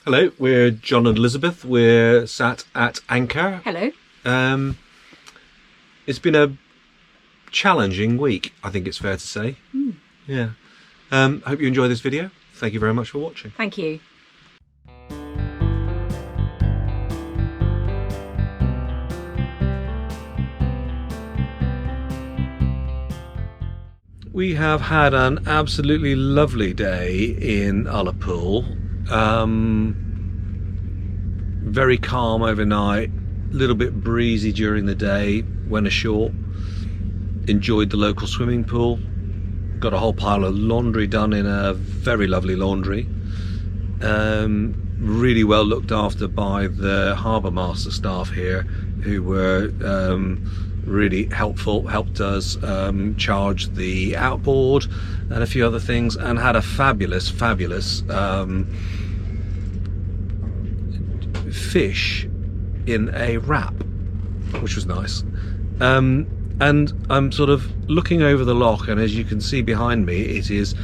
Hello, we're John and Elizabeth. We're sat at anchor. Hello. It's been a challenging week, I think it's fair to say. Yeah. Hope you enjoy this video. Thank you very much for watching. Thank you. We have had an absolutely lovely day in Ullapool. Very calm overnight, a little bit breezy during the day, went ashore, enjoyed the local swimming pool, got a whole pile of laundry done in a very lovely laundry. Really well looked after by the harbour master staff here, who were really helpful, helped us charge the outboard and a few other things, and had a fabulous fish in a wrap, which was nice. And I'm sort of looking over the loch, and as you can see behind me, it is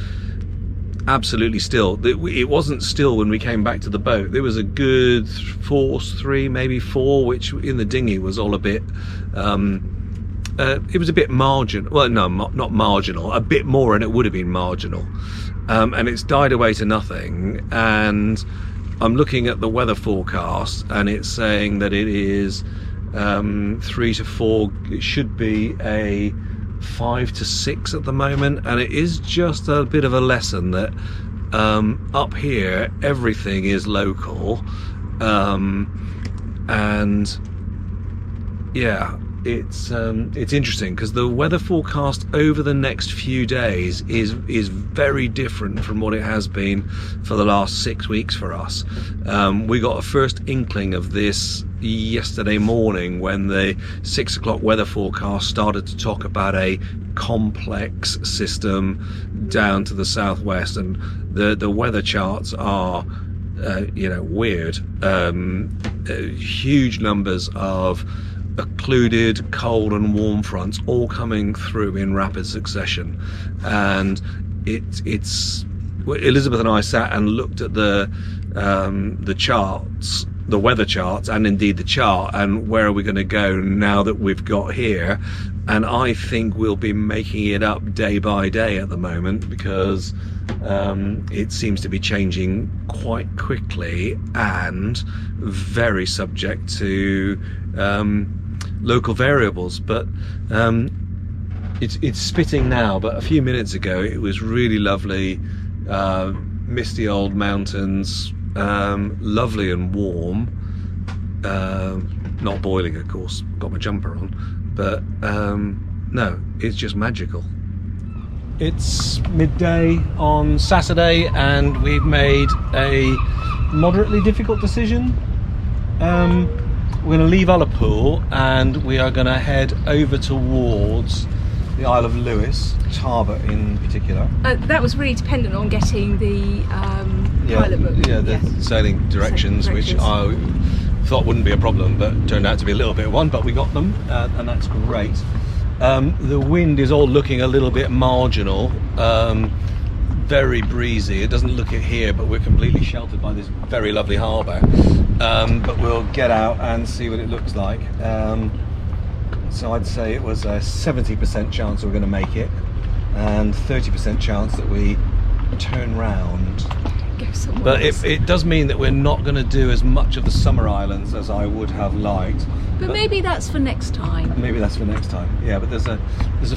absolutely still. It wasn't still when we came back to the boat. There was a good force 3, maybe 4, which in the dinghy was all a bit it was a bit marginal. Well, no, not marginal, a bit more, and it would have been marginal. And it's died away to nothing. And I'm looking at the weather forecast, and it's saying that it is 3 to 4. It should be a 5 to 6 at the moment, and it is just a bit of a lesson that up here everything is local, and yeah, it's interesting because the weather forecast over the next few days is very different from what it has been for the last 6 weeks for us. We got a first inkling of this yesterday morning when the 6 o'clock weather forecast started to talk about a complex system down to the southwest, and the weather charts are weird. Huge numbers of occluded cold and warm fronts all coming through in rapid succession, and it's Elizabeth and I sat and looked at the charts, the weather charts, and indeed the chart, and where are we going to go now that we've got here. And I think we'll be making it up day by day at the moment, because it seems to be changing quite quickly and very subject to local variables. But it's spitting now, but a few minutes ago it was really lovely, misty old mountains, lovely and warm, not boiling of course, got my jumper on, but no, it's just magical. It's midday on Saturday, and we've made a moderately difficult decision. We're going to leave Ullapool and we are going to head over towards the Isle of Lewis, Harbour in particular. That was really dependent on getting the pilot book. Yeah, the sailing directions, which I thought wouldn't be a problem, but turned out to be a little bit of one, but we got them, and that's great. The wind is all looking a little bit marginal, very breezy. It doesn't look it here, but we're completely sheltered by this very lovely harbour. But we'll get out and see what it looks like. So I'd say it was a 70% chance we're going to make it, and 30% chance that we turn round. But it does mean that we're not going to do as much of the summer islands as I would have liked. But maybe that's for next time. Maybe that's for next time. Yeah, but there's a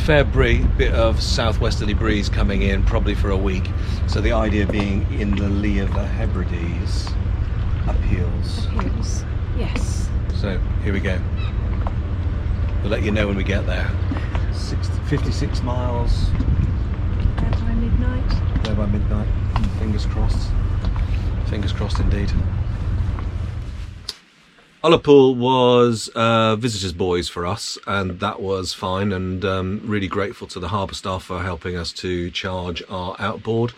fair bit of southwesterly breeze coming in, probably for a week. So the idea being in the lee of the Hebrides appeals. Yes. So here we go. We'll let you know when we get there. 56 miles. There by midnight. There by midnight. Fingers crossed. Fingers crossed indeed. Ullapool was visitors' buoys for us, and that was fine, and really grateful to the harbour staff for helping us to charge our outboard.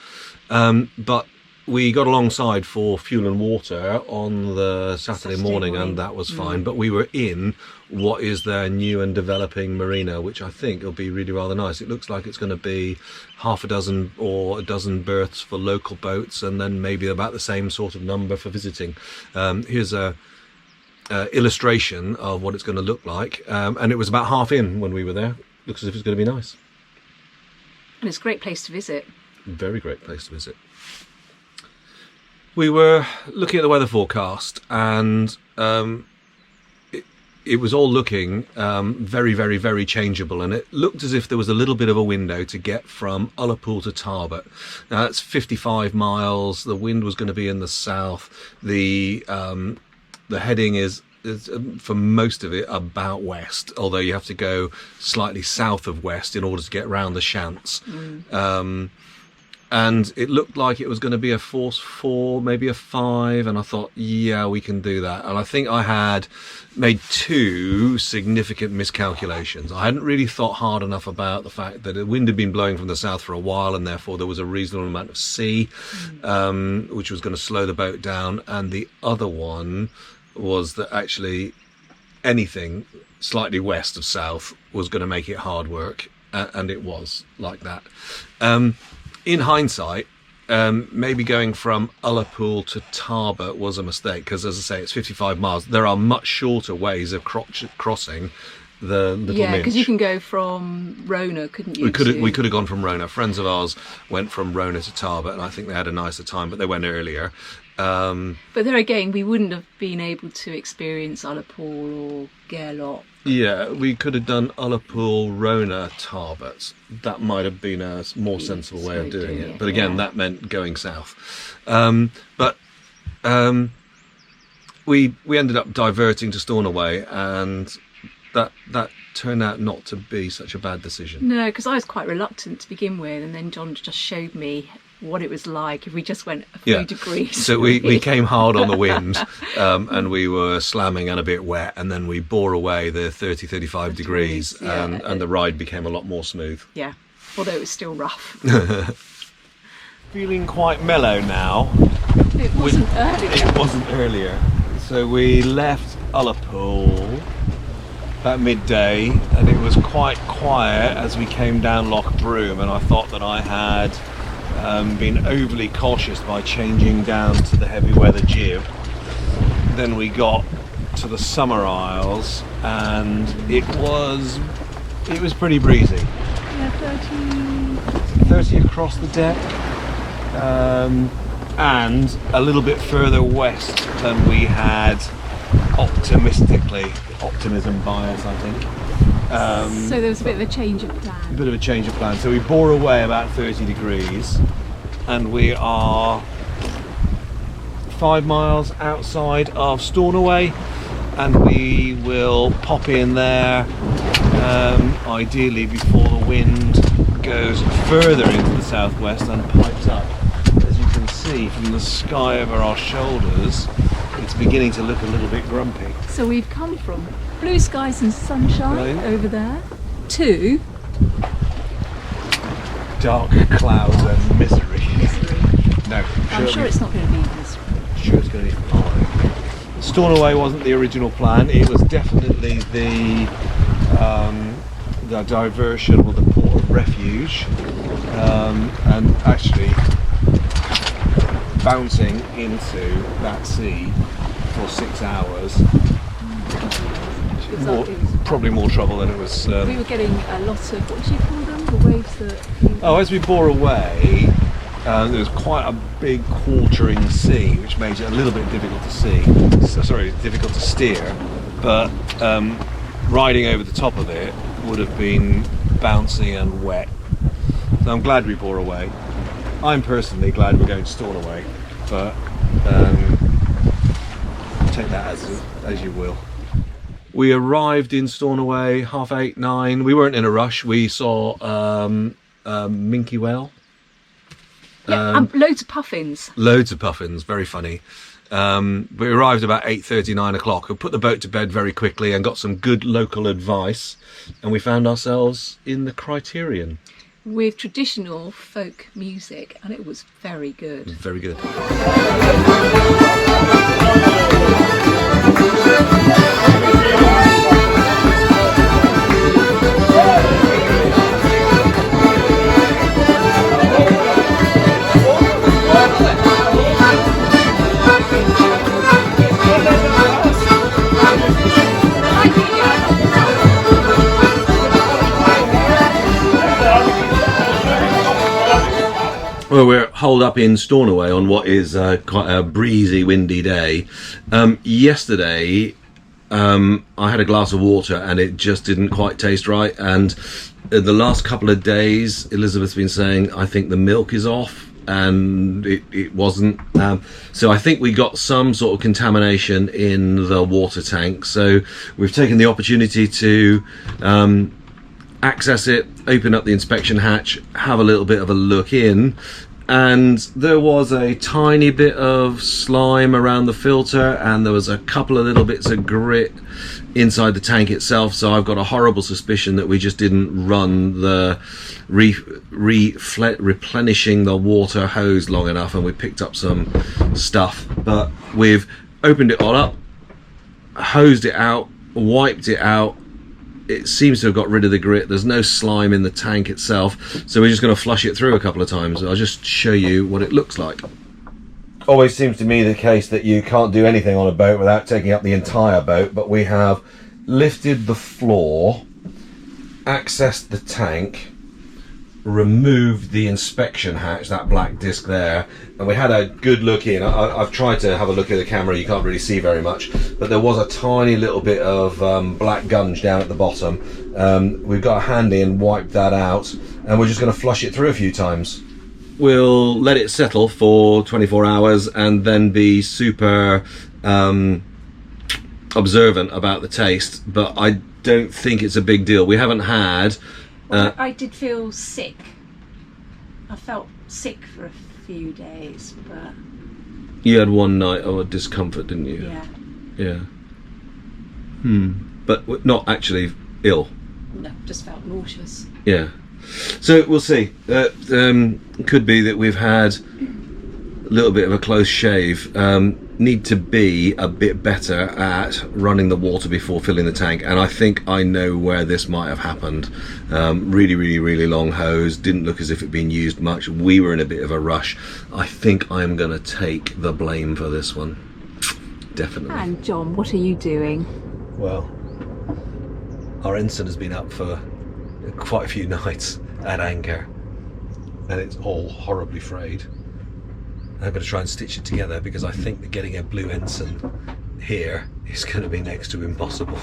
But we got alongside for fuel and water on the Saturday morning, and that was fine. But we were in what is their new and developing marina, which I think will be really rather nice. It looks like it's going to be half a dozen or a dozen berths for local boats, and then maybe about the same sort of number for visiting. Here's a illustration of what it's going to look like, and it was about half in when we were there. Looks as if it's going to be nice. And it's a great place to visit. Very great place to visit. We were looking at the weather forecast, and it was all looking very, very, very changeable, and it looked as if there was a little bit of a window to get from Ullapool to Tarbert. Now that's 55 miles. The wind was going to be in the south. The heading is for most of it about west, although you have to go slightly south of west in order to get round the Shants. And it looked like it was going to be a force 4, maybe a 5, and I thought, yeah, we can do that. And I think I had made 2 significant miscalculations. I hadn't really thought hard enough about the fact that the wind had been blowing from the south for a while, and therefore there was a reasonable amount of sea, which was going to slow the boat down. And the other one was that actually anything slightly west of south was going to make it hard work, and it was like that. In hindsight, maybe going from Ullapool to Tarbert was a mistake, because, as I say, it's 55 miles. There are much shorter ways of crossing the Little Minch. Because you can go from Rona, couldn't you? We could have gone from Rona. Friends of ours went from Rona to Tarbert, and I think they had a nicer time, but they went earlier. But there again, we wouldn't have been able to experience Ullapool or Gairloch. Yeah, we could have done Ullapool, Rona, Tarbert. That might have been a more sensible way of doing it. But again, that meant going south. We ended up diverting to Stornoway, and that turned out not to be such a bad decision. No, because I was quite reluctant to begin with, and then John just showed me what it was like if we just went a few degrees. So we came hard on the wind, and we were slamming and a bit wet, and then we bore away the 35 degrees, and the ride became a lot more smooth. Yeah, although it was still rough. Feeling quite mellow now. It wasn't earlier. It wasn't earlier. So we left Ullapool about midday, and it was quite quiet as we came down Loch Broom, and I thought that I had been overly cautious by changing down to the heavy weather jib. Then we got to the Summer Isles, and it was pretty breezy. Yeah, 30 across the deck, and a little bit further west than we had optimism bias, I think. so there was a bit of a change of plan. A bit of a change of plan. So we bore away about 30 degrees, and we are 5 miles outside of Stornoway, and we will pop in there ideally before the wind goes further into the southwest and pipes up. As you can see from the sky over our shoulders, it's beginning to look a little bit grumpy. So we've come from blue skies and sunshine over there to dark clouds and misery. No, I'm sure it's not going to be misery. Sure, it's going to be fine. Stornoway wasn't the original plan. It was definitely the diversion or the port of refuge, and actually bouncing into that sea for 6 hours. Probably more trouble than it was. We were getting a lot of, what do you call them? The waves that... as we bore away, there was quite a big quartering sea, which made it a little bit difficult to steer. But riding over the top of it would have been bouncy and wet. So I'm glad we bore away. I'm personally glad we're going to Stornoway, but take that as you will. We arrived in Stornoway 8:30, 9. We weren't in a rush. We saw minke whale. Loads of puffins. Loads of puffins, very funny. We arrived about 8:30, 9 o'clock. We put the boat to bed very quickly and got some good local advice, and we found ourselves in the Criterion. with traditional folk music, and it was very good. Very good. Well, we're holed up in Stornoway on what is quite a breezy, windy day. Yesterday, I had a glass of water and it just didn't quite taste right. And the last couple of days, Elizabeth's been saying, I think the milk is off, and it wasn't. So I think we got some sort of contamination in the water tank. So we've taken the opportunity to access it, open up the inspection hatch, have a little bit of a look in, and there was a tiny bit of slime around the filter, and there was a couple of little bits of grit inside the tank itself. So I've got a horrible suspicion that we just didn't run the replenishing the water hose long enough, and we picked up some stuff. But we've opened it all up, hosed it out, wiped it out. It seems to have got rid of the grit. There's no slime in the tank itself, so we're just going to flush it through a couple of times. I'll just show you what it looks like. Always seems to me the case that you can't do anything on a boat without taking up the entire boat, but we have lifted the floor, accessed the tank, removed the inspection hatch, that black disc there, and we had a good look in. I've tried to have a look at the camera, you can't really see very much, but there was a tiny little bit of black gunge down at the bottom. We've got a hand in, wiped that out, and we're just going to flush it through a few times. We'll let it settle for 24 hours and then be super observant about the taste, but I don't think it's a big deal. We haven't had I did feel sick. I felt sick for a few days, but... You had one night of discomfort, didn't you? Yeah. Yeah. But not actually ill? No, just felt nauseous. Yeah. So we'll see. Could be that we've had a little bit of a close shave. Need to be a bit better at running the water before filling the tank, and I think I know where this might have happened. Really long hose, didn't look as if it'd been used much. We were in a bit of a rush. I think I'm going to take the blame for this one. Definitely. And John, what are you doing? Well, our ensign has been up for quite a few nights at anchor, and it's all horribly frayed. I'm going to try and stitch it together because I think that getting a blue ensign here is going to be next to impossible.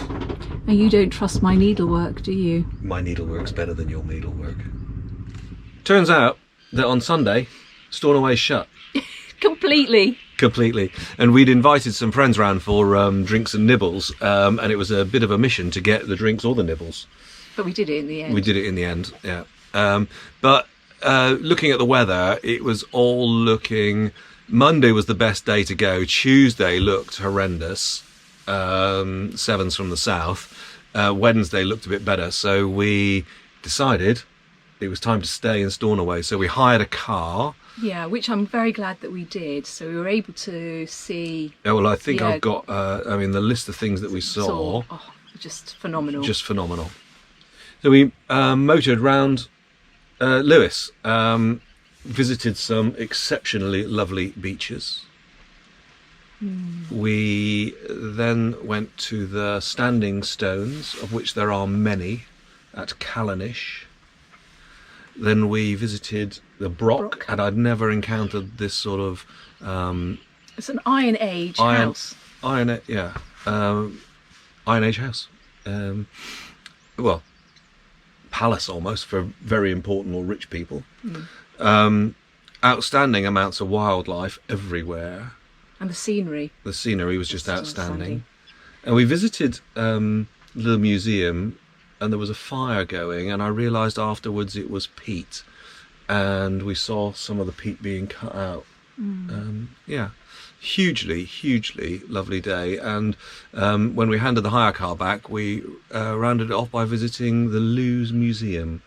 And you don't trust my needlework, do you? My needlework's better than your needlework. Turns out that on Sunday, Stornoway's shut. Completely. And we'd invited some friends round for drinks and nibbles, and it was a bit of a mission to get the drinks or the nibbles. But we did it in the end. We did it in the end, yeah. But looking at the weather, it was all looking... Monday was the best day to go. Tuesday looked horrendous. Sevens from the south. Wednesday looked a bit better. So we decided it was time to stay in Stornoway. So we hired a car. Yeah, which I'm very glad that we did. So we were able to see... Oh, well, I think I've got, the list of things that we saw. Oh, just phenomenal. Just phenomenal. So we motored round Lewes, visited some exceptionally lovely beaches. We then went to the Standing Stones, of which there are many, at Callanish. Then we visited the Brock, and I'd never encountered this sort of... it's an Iron Age house. Iron Age house. Well, palace almost for very important or rich people. Outstanding amounts of wildlife everywhere. And the scenery. The scenery was just outstanding. And we visited the museum, and there was a fire going, and I realised afterwards it was peat, and we saw some of the peat being cut out. Yeah, hugely lovely day. And when we handed the hire car back, we rounded it off by visiting the Lewes Museum.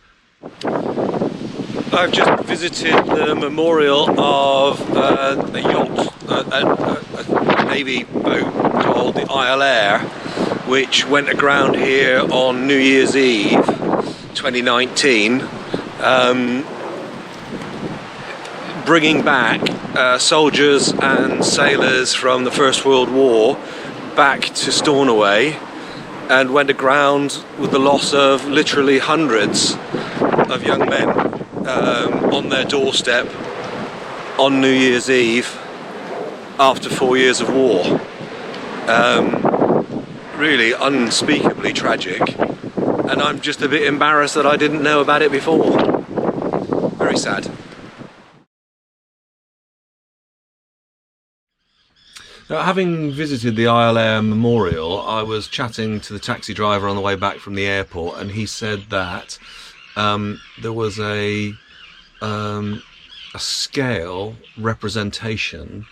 I've just visited the memorial of a yacht, a Navy boat called the Isle Air, which went aground here on New Year's Eve 2019, bringing back soldiers and sailors from the First World War back to Stornoway, and went aground with the loss of literally hundreds of young men on their doorstep on New Year's Eve after 4 years of war. Really unspeakably tragic, and I'm just a bit embarrassed that I didn't know about it before. Very sad. Now, having visited the Isle Air Memorial, I was chatting to the taxi driver on the way back from the airport, and he said that there was a scale representation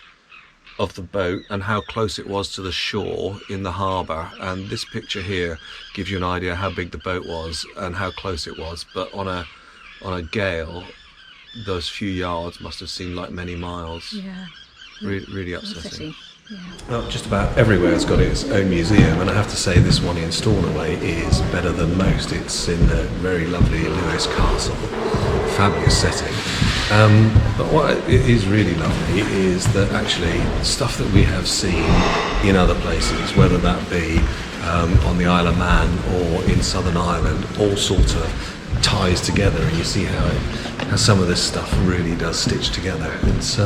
of the boat and how close it was to the shore in the harbour, and this picture here gives you an idea how big the boat was and how close it was, but on a gale those few yards must have seemed like many miles. Yeah. Really upsetting. Yeah. Well, just about everywhere has got its own museum, and I have to say this one in Stornoway is better than most. It's in a very lovely Lewes Castle, fabulous setting. But what is really lovely is that actually stuff that we have seen in other places, whether that be on the Isle of Man or in Southern Ireland, all sort of ties together, and you see how some of this stuff really does stitch together. It's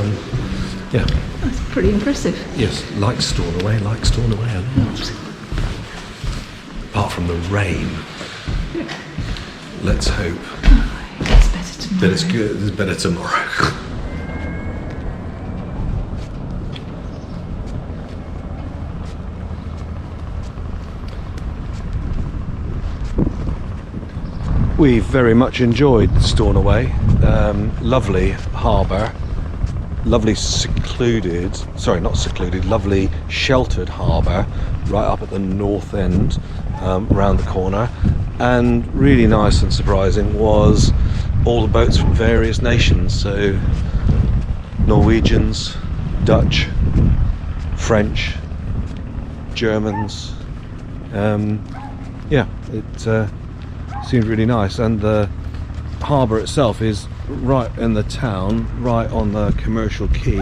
yeah. That's pretty impressive. Yes, like Stornoway a lot. Apart from the rain. Let's hope It's better tomorrow. that it's good. It's better tomorrow. We've very much enjoyed Stornoway. Lovely harbour. Lovely lovely sheltered harbour right up at the north end, round the corner, and really nice and surprising was all the boats from various nations, so Norwegians, Dutch, French, Germans. Yeah, it seemed really nice, and the harbour itself is right in the town, right on the commercial quay,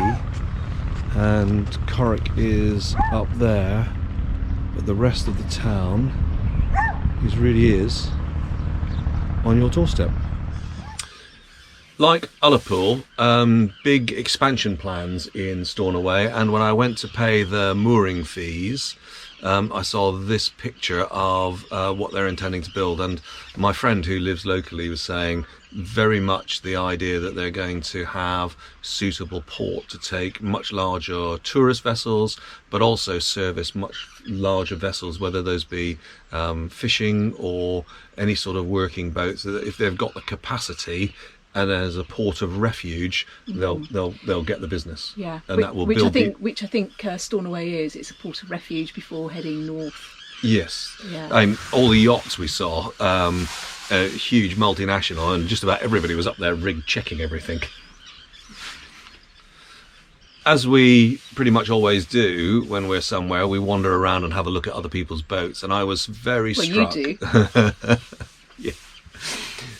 and Corrick is up there, but the rest of the town really is on your doorstep. Like Ullapool, big expansion plans in Stornoway, and when I went to pay the mooring fees, I saw this picture of what they're intending to build, and my friend who lives locally was saying very much the idea that they're going to have suitable port to take much larger tourist vessels, but also service much larger vessels, whether those be fishing or any sort of working boats. So that if they've got the capacity and as a port of refuge, they'll get the business. Yeah, and that will which build I think Stornoway is. It's a port of refuge before heading north. Yes. Yeah. All the yachts we saw, a huge multinational, and just about everybody was up there rigged checking everything. As we pretty much always do when we're somewhere, we wander around and have a look at other people's boats, and I was very struck. You do. Yeah.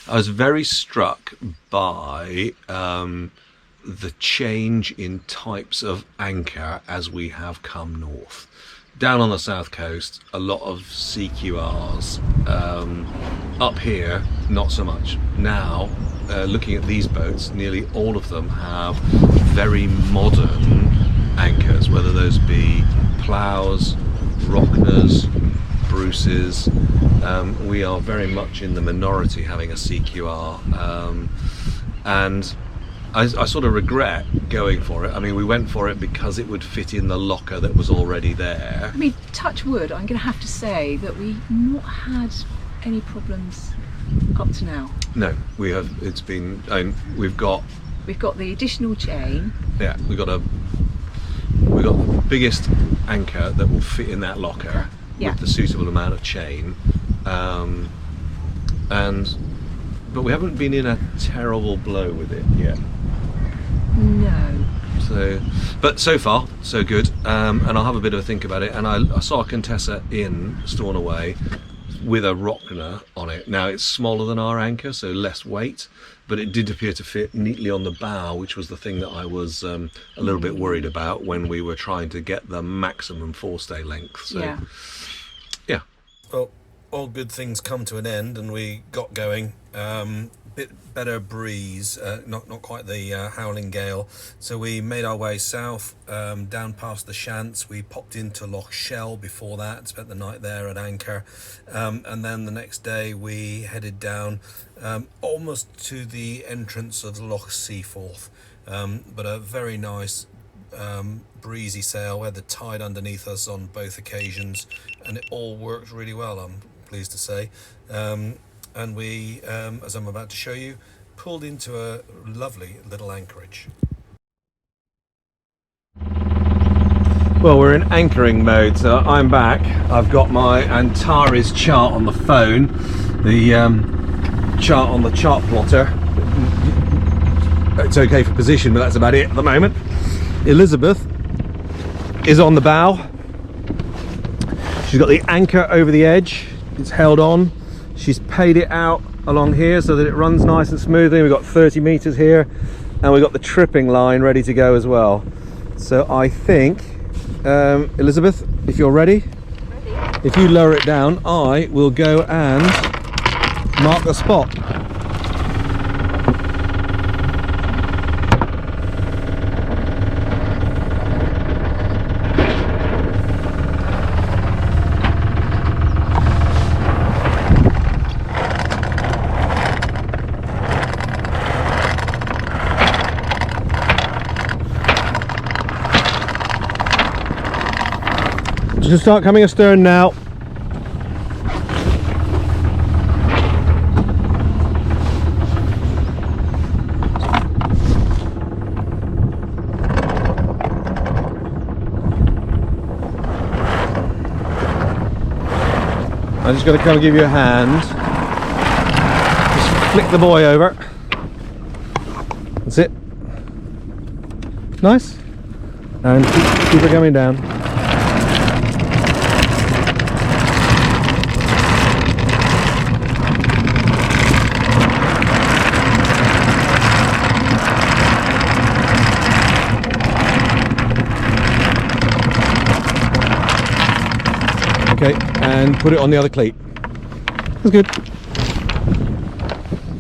I was very struck by the change in types of anchor as we have come north. Down on the south coast, a lot of CQRs. Up here, not so much. Now, looking at these boats, nearly all of them have very modern anchors, whether those be plows, Rockners, Bruces. We are very much in the minority having a CQR, and I sort of regret going for it. I mean, we went for it because it would fit in the locker that was already there. I mean, touch wood, I'm going to have to say that we've not had any problems up to now. No, we have. It's been. We've got the additional chain. Yeah, we got the biggest anchor that will fit in that locker, yeah, with the suitable amount of chain, and but we haven't been in a terrible blow with it yet. No. So, but so far so good, and I'll have a bit of a think about it. And I saw a Contessa in Stornoway with a Rockner on it. Now it's smaller than our anchor, so less weight, but it did appear to fit neatly on the bow, which was the thing that I was a little bit worried about when we were trying to get the maximum forestay length. So yeah. Well, all good things come to an end, and we got going. Bit better breeze, not quite the howling gale. So we made our way south, down past the Shants. We popped into Loch Shell before that, spent the night there at anchor, and then the next day we headed down almost to the entrance of Loch Seaforth, but a very nice breezy sail. We had the tide underneath us on both occasions, and it all worked really well, I'm pleased to say. And we, as I'm about to show you, pulled into a lovely little anchorage. Well, we're in anchoring mode, so I'm back. I've got my Antares chart on the phone, the chart on the chart plotter. It's okay for position, but that's about it at the moment. Elizabeth is on the bow. She's got the anchor over the edge. It's held on. She's paid it out along here so that it runs nice and smoothly. We've got 30 meters here, and we've got the tripping line ready to go as well. So I think, Elizabeth, if you're ready, if you lower it down, I will go and mark the spot. Just start coming astern now. I'm just going to come and give you a hand. Just flick the buoy over. That's it. Nice. And keep it coming down. Okay, and put it on the other cleat. That's good.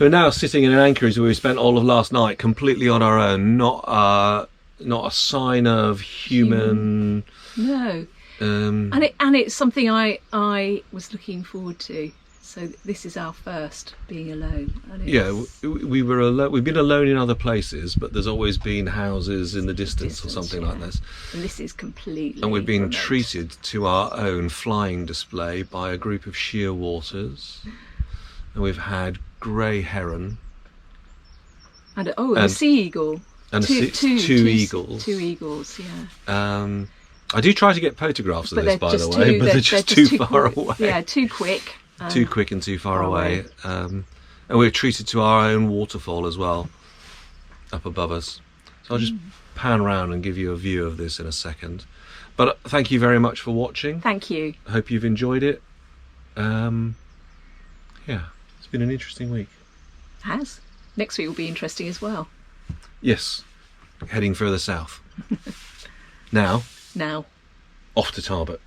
We're now sitting in an anchorage where we spent all of last night completely on our own. Not a sign of human. No. And it's something I was looking forward to. So this is our first being alone. And yeah, we were alone. We've been alone in other places, but there's always been houses in the distance or something like this. And this is completely. And we've been remote. treated to our own flying display by a group of shearwaters, and we've had grey heron. And a sea eagle. And two eagles. Two eagles, yeah. I do try to get photographs of this, by the way, but they're just too far away. Yeah, too quick. Too quick and too far away. And we're treated to our own waterfall as well, up above us. So I'll just pan around and give you a view of this in a second. But thank you very much for watching. Thank you. I hope you've enjoyed it. Yeah, it's been an interesting week. It has. Next week will be interesting as well. Yes, heading further south. Now, Now. off to Tarbert.